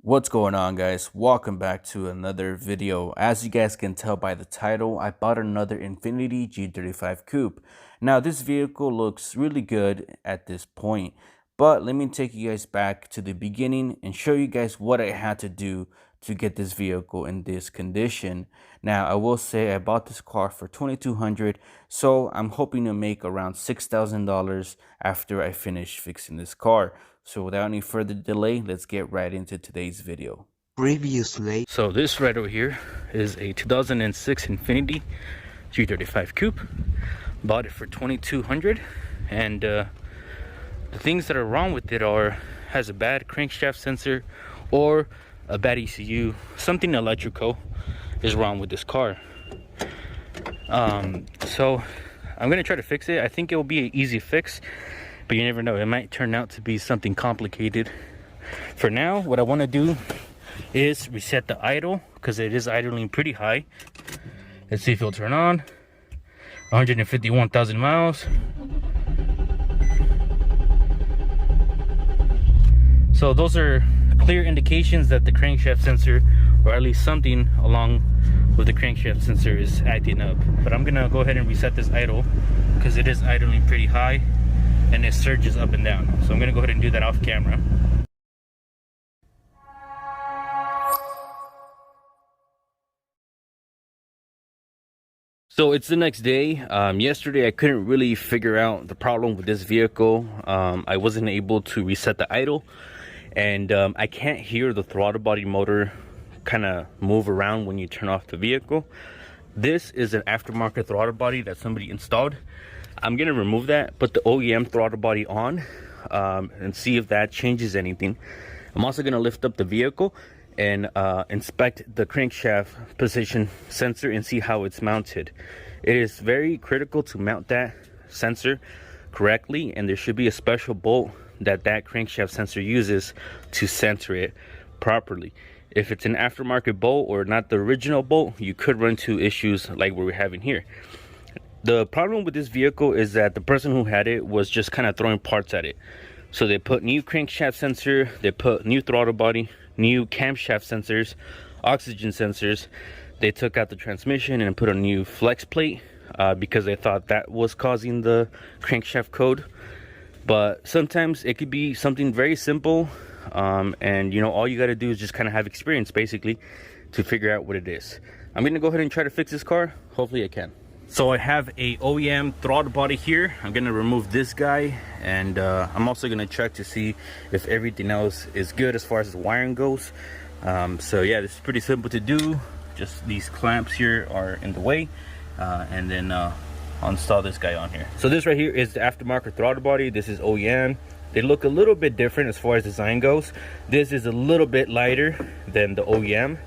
What's going on, guys? Welcome back to another video. As you guys can tell by the title, I bought another Infiniti G35 Coupe. Now this vehicle looks really good at this point, but let me take you guys back to the beginning and show you guys what I had to do to get this vehicle in this condition. Now I will say I bought this car for $2,200, so I'm hoping to make around $6,000 after I finish fixing this car. So without any further delay, let's get right into today's video. Previously. So this right over here is a 2006 Infiniti G35 Coupe. Bought it for $2,200, and the things that are wrong with it are has a bad crankshaft sensor or a bad ECU. Something electrical is wrong with this car. So I'm gonna try to fix it. I think it will be an easy fix, but you never know, it might turn out to be something complicated. For now, what I want to do is reset the idle, because it is idling pretty high. Let's see if it'll turn on. 151,000 miles. So those are clear indications that the crankshaft sensor, or at least something along with the crankshaft sensor, is acting up. But I'm gonna go ahead and reset this idle, because it is idling pretty high and it surges up and down. So I'm gonna go ahead and do that off camera. So it's the next day. Yesterday I couldn't really figure out the problem with this vehicle. I wasn't able to reset the idle, and I can't hear the throttle body motor kind of move around when you turn off the vehicle. This is an aftermarket throttle body that somebody installed. I'm gonna remove that, put the OEM throttle body on, and see if that changes anything. I'm also gonna lift up the vehicle and inspect the crankshaft position sensor and see how it's mounted. It is very critical to mount that sensor correctly, and there should be a special bolt that crankshaft sensor uses to center it properly. If it's an aftermarket bolt or not the original bolt, you could run into issues like what we're having here. The problem with this vehicle is that the person who had it was just kind of throwing parts at it. So they put new crankshaft sensor, they put new throttle body, new camshaft sensors, oxygen sensors. They took out the transmission and put a new flex plate because they thought that was causing the crankshaft code. But sometimes it could be something very simple, and you know, all you got to do is just kind of have experience basically to figure out what it is. I'm gonna go ahead and try to fix this car. Hopefully I can. So I have a OEM throttle body here. I'm gonna remove this guy, and I'm also gonna check to see if everything else is good as far as the wiring goes. So yeah, this is pretty simple to do. Just these clamps here are in the way, and then I'll install this guy on here. So this right here is the aftermarket throttle body. This is OEM. They look a little bit different as far as design goes. This is a little bit lighter than the OEM.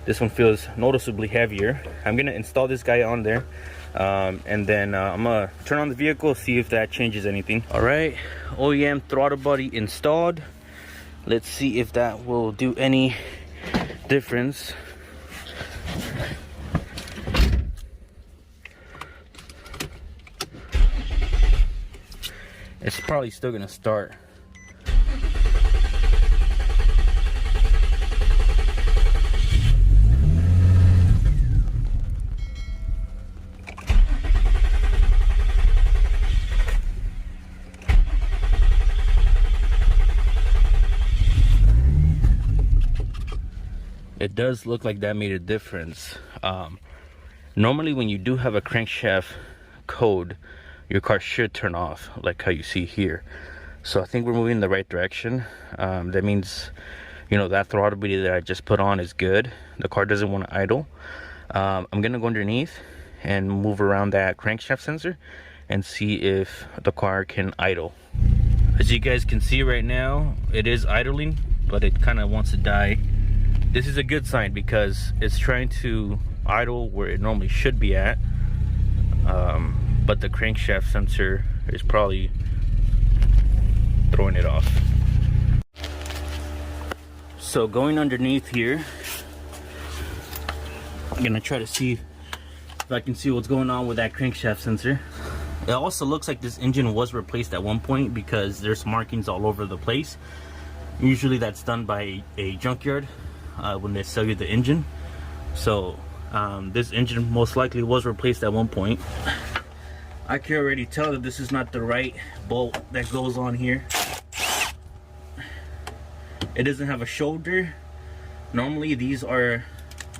This one feels noticeably heavier. I'm gonna install this guy on there, and then I'm gonna turn on the vehicle, see if that changes anything. All right, OEM throttle body installed. Let's see if that will do any difference. It's probably still gonna start. It does look like that made a difference. Normally when you do have a crankshaft code, your car should turn off like how you see here. So I think we're moving in the right direction. That means, you know, that throttle body that I just put on is good. The car doesn't want to idle. I'm gonna go underneath and move around that crankshaft sensor and see if the car can idle. As you guys can see right now, it is idling, but it kind of wants to die. This is a good sign because it's trying to idle where it normally should be at, but the crankshaft sensor is probably throwing it off. So going underneath here, I'm gonna try to see if I can see what's going on with that crankshaft sensor. It also looks like this engine was replaced at one point because there's markings all over the place. Usually that's done by a junkyard when they sell you the engine. So this engine most likely was replaced at one point. I can already tell that this is not the right bolt that goes on here. It doesn't have a shoulder. Normally these are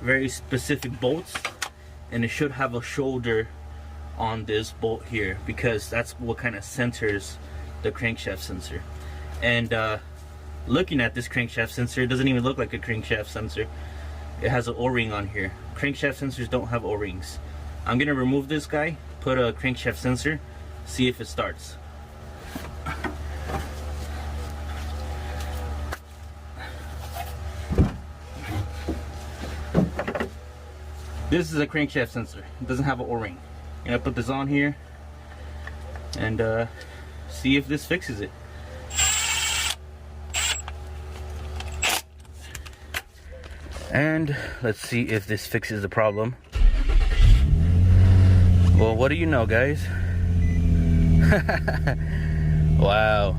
very specific bolts, and it should have a shoulder on this bolt here, because that's what kind of centers the crankshaft sensor. And looking at this crankshaft sensor, it doesn't even look like a crankshaft sensor. It has an O-ring on here. Crankshaft sensors don't have O-rings. I'm gonna remove this guy, put a crankshaft sensor, see if it starts. This is a crankshaft sensor. It doesn't have an O-ring. I'm gonna put this on here and see if this fixes it. And let's see if this fixes the problem. Well, what do you know, guys? Wow.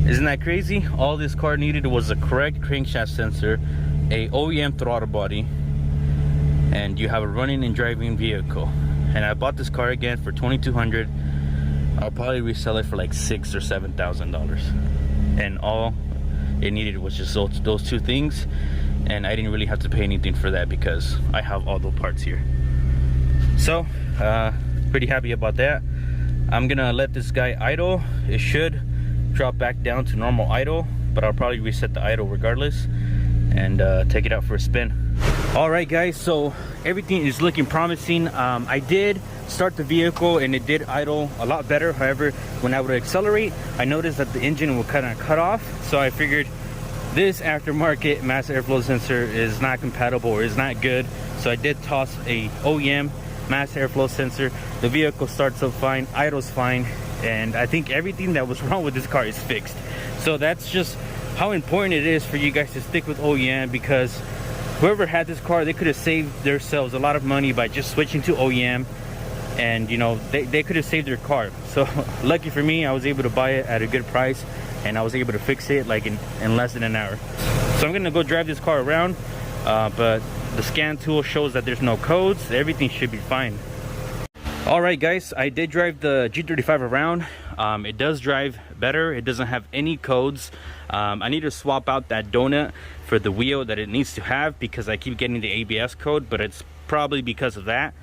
Isn't that crazy? All this car needed was a correct crankshaft sensor, a OEM throttle body, and you have a running and driving vehicle. And I bought this car again for $2,200. I'll probably resell it for like $6,000 or $7,000. And all it needed was just those two things, and I didn't really have to pay anything for that because I have all the parts here. So pretty happy about that. I'm gonna let this guy idle. It should drop back down to normal idle, but I'll probably reset the idle regardless and take it out for a spin. All right guys, so everything is looking promising. I did start the vehicle and it did idle a lot better. However, when I would accelerate, I noticed that the engine would kind of cut off. So I figured this aftermarket mass airflow sensor is not compatible or is not good. So I did toss a OEM mass airflow sensor. The vehicle starts up fine, idles fine, and I think everything that was wrong with this car is fixed. So that's just how important it is for you guys to stick with OEM, because whoever had this car, they could have saved themselves a lot of money by just switching to OEM, and you know, they could have saved their car. So lucky for me, I was able to buy it at a good price, and I was able to fix it like in less than an hour. So I'm gonna go drive this car around, but the scan tool shows that there's no codes. Everything should be fine. All right guys, I did drive the G35 around. It does drive better. It doesn't have any codes. I need to swap out that donut for the wheel that it needs to have, because I keep getting the ABS code, but it's probably because of that.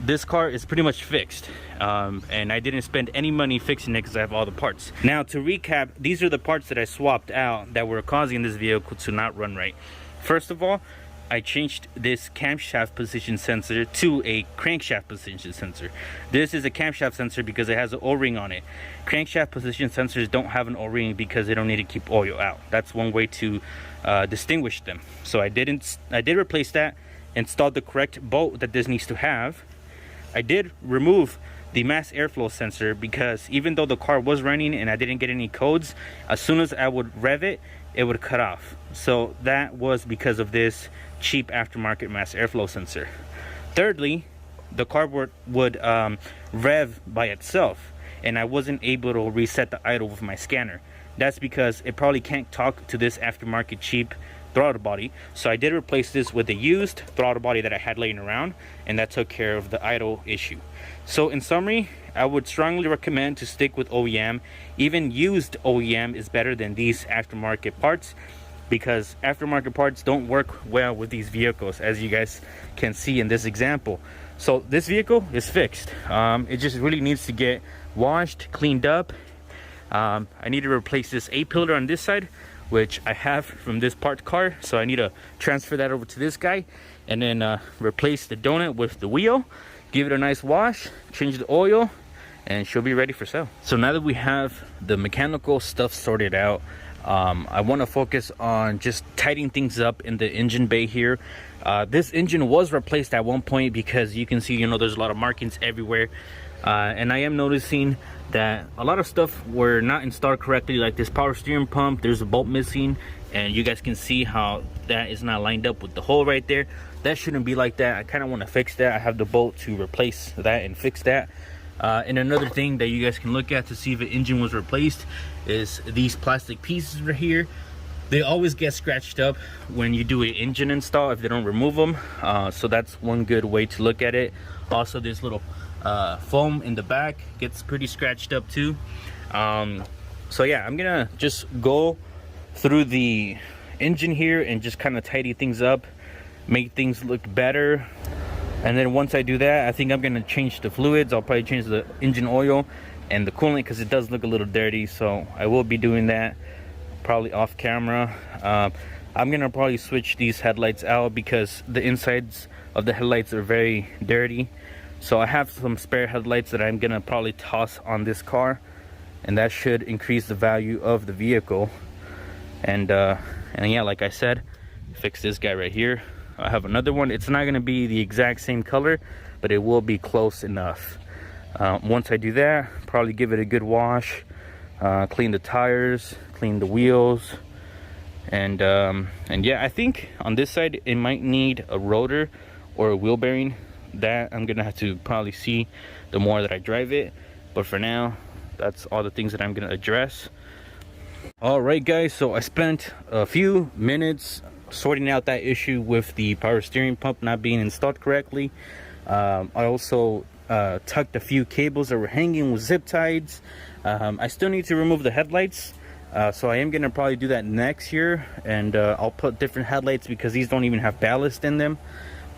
This car is pretty much fixed, and I didn't spend any money fixing it because I have all the parts. Now to recap, these are the parts that I swapped out that were causing this vehicle to not run right. First of all, I changed this camshaft position sensor to a crankshaft position sensor. This is a camshaft sensor because it has an O-ring on it. Crankshaft position sensors don't have an O-ring because they don't need to keep oil out. That's one way to distinguish them. So I did replace that, installed the correct bolt that this needs to have. I did remove the mass airflow sensor because even though the car was running and I didn't get any codes, as soon as I would rev it, it would cut off. So that was because of this cheap aftermarket mass airflow sensor. Thirdly, the car would rev by itself, and I wasn't able to reset the idle with my scanner. That's because it probably can't talk to this aftermarket cheap throttle body. So I did replace this with a used throttle body that I had laying around, and that took care of the idle issue. So in summary, I would strongly recommend to stick with OEM. Even used OEM is better than these aftermarket parts, because aftermarket parts don't work well with these vehicles, as you guys can see in this example. So this vehicle is fixed. It just really needs to get washed, cleaned up. I need to replace this A-pillar on this side, which I have from this parked car. So I need to transfer that over to this guy, and then replace the donut with the wheel, give it a nice wash, change the oil, and she'll be ready for sale. So now that we have the mechanical stuff sorted out, I want to focus on just tidying things up in the engine bay here. This engine was replaced at one point because you can see, you know, there's a lot of markings everywhere, and I am noticing that a lot of stuff were not installed correctly, like this power steering pump. There's a bolt missing, and you guys can see how that is not lined up with the hole right there. That shouldn't be like that. I kind of want to fix that. I have the bolt to replace that and fix that. And another thing that you guys can look at to see if an engine was replaced is these plastic pieces right here. They always get scratched up when you do an engine install if they don't remove them. So that's one good way to look at it. Also, this little foam in the back gets pretty scratched up too. So yeah, I'm gonna just go through the engine here and just kind of tidy things up, make things look better. And then once I do that, I think I'm gonna change the fluids. I'll probably change the engine oil and the coolant because it does look a little dirty. So I will be doing that probably off camera. I'm gonna probably switch these headlights out because the insides of the headlights are very dirty. So I have some spare headlights that I'm gonna probably toss on this car, and that should increase the value of the vehicle. And yeah, like I said, fix this guy right here. I have another one. It's not gonna be the exact same color, but it will be close enough. Once I do that, probably give it a good wash, clean the tires, clean the wheels, and yeah, I think on this side it might need a rotor or a wheel bearing. That I'm gonna have to probably see the more that I drive it, but for now, that's all the things that I'm gonna address. All right guys, so I spent a few minutes sorting out that issue with the power steering pump not being installed correctly. I also tucked a few cables that were hanging with zip ties. I still need to remove the headlights, so I am gonna probably do that next year, and I'll put different headlights because these don't even have ballast in them.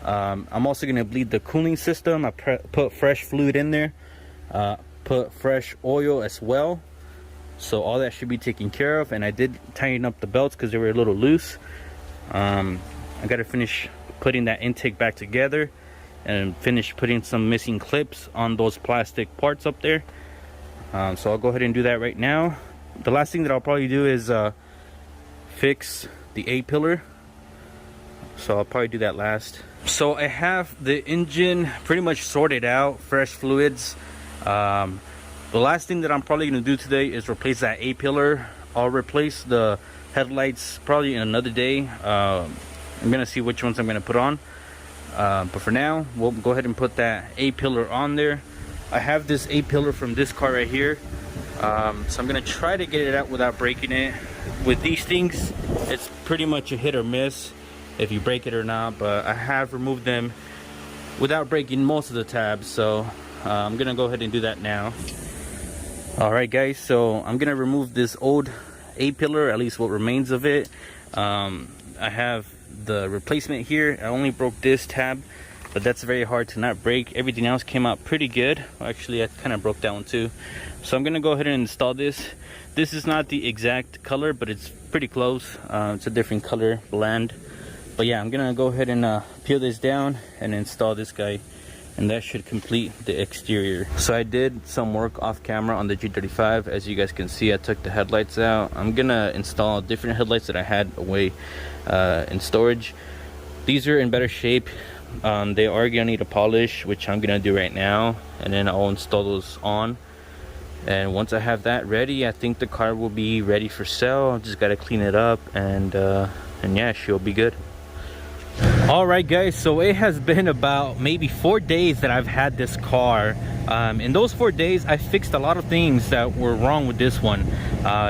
I'm also gonna bleed the cooling system. I put fresh fluid in there, put fresh oil as well, so all that should be taken care of. And I did tighten up the belts because they were a little loose. I gotta finish putting that intake back together and finish putting some missing clips on those plastic parts up there. So I'll go ahead and do that right now. The last thing that I'll probably do is fix the A-pillar, so I'll probably do that last. So I have the engine pretty much sorted out, fresh fluids. The last thing that I'm probably going to do today is replace that A-pillar. I'll replace the headlights probably in another day. I'm going to see which ones I'm going to put on. But for now, we'll go ahead and put that A-pillar on there. I have this A-pillar from this car right here. So I'm going to try to get it out without breaking it. With these things, it's pretty much a hit or miss if you break it or not, but I have removed them without breaking most of the tabs, so I'm gonna go ahead and do that now. All right guys, so I'm gonna remove this old A-pillar, at least what remains of it. I have the replacement here. I only broke this tab, but that's very hard to not break. Everything else came out pretty good. Actually, I kind of broke that one too. So I'm gonna go ahead and install this. This is not the exact color, but it's pretty close. It's a different color blend. But yeah, I'm gonna go ahead and peel this down and install this guy, and that should complete the exterior. So I did some work off camera on the G35. As you guys can see, I took the headlights out. I'm gonna install different headlights that I had away in storage. These are in better shape. They are gonna need a polish, which I'm gonna do right now, and then I'll install those on. And once I have that ready, I think the car will be ready for sale. I just gotta clean it up, and yeah, she'll be good. All right guys, so it has been about maybe 4 days that I've had this car. In those 4 days, I fixed a lot of things that were wrong with this one.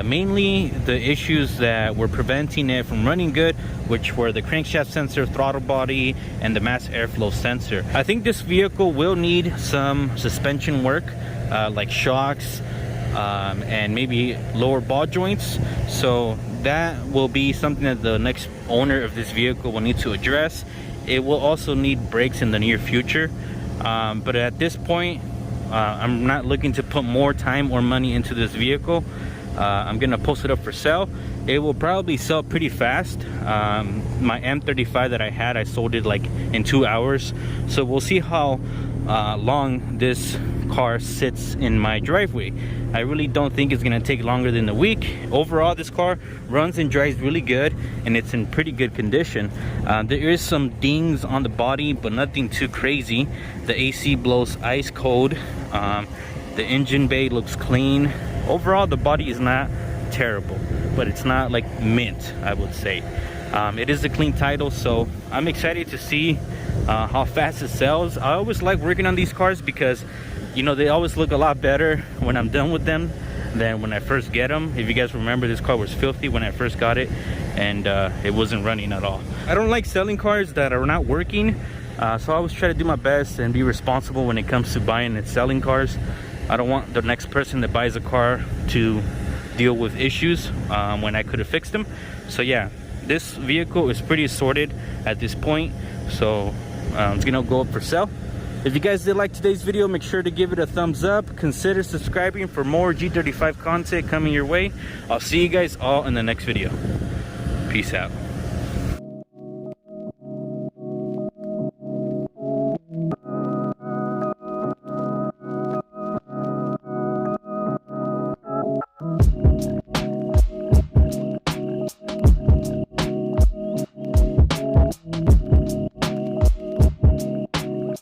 Mainly the issues that were preventing it from running good, which were the crankshaft sensor, throttle body, and the mass airflow sensor. I think this vehicle will need some suspension work, like shocks, and maybe lower ball joints. So that will be something that the next owner of this vehicle will need to address. It will also need brakes in the near future, but at this point I'm not looking to put more time or money into this vehicle. I'm gonna post it up for sale. It will probably sell pretty fast. My M35 that I had, I sold it like in 2 hours, so we'll see how long this car sits in my driveway. I really don't think it's gonna take longer than a week. Overall, this car runs and drives really good, and it's in pretty good condition. There is some dings on the body, but nothing too crazy. The AC blows ice cold. The engine bay looks clean. Overall, the body is not terrible, but it's not like mint, I would say. It is a clean title, so I'm excited to see how fast it sells. I always like working on these cars because you know, they always look a lot better when I'm done with them than when I first get them. If you guys remember, this car was filthy when I first got it, and it wasn't running at all. I don't like selling cars that are not working, so I always try to do my best and be responsible when it comes to buying and selling cars. I don't want the next person that buys a car to deal with issues when I could have fixed them. So yeah, this vehicle is pretty sorted at this point, so it's gonna go up for sale. If you guys did like today's video, make sure to give it a thumbs up. Consider subscribing for more G35 content coming your way. I'll see you guys all in the next video. Peace out.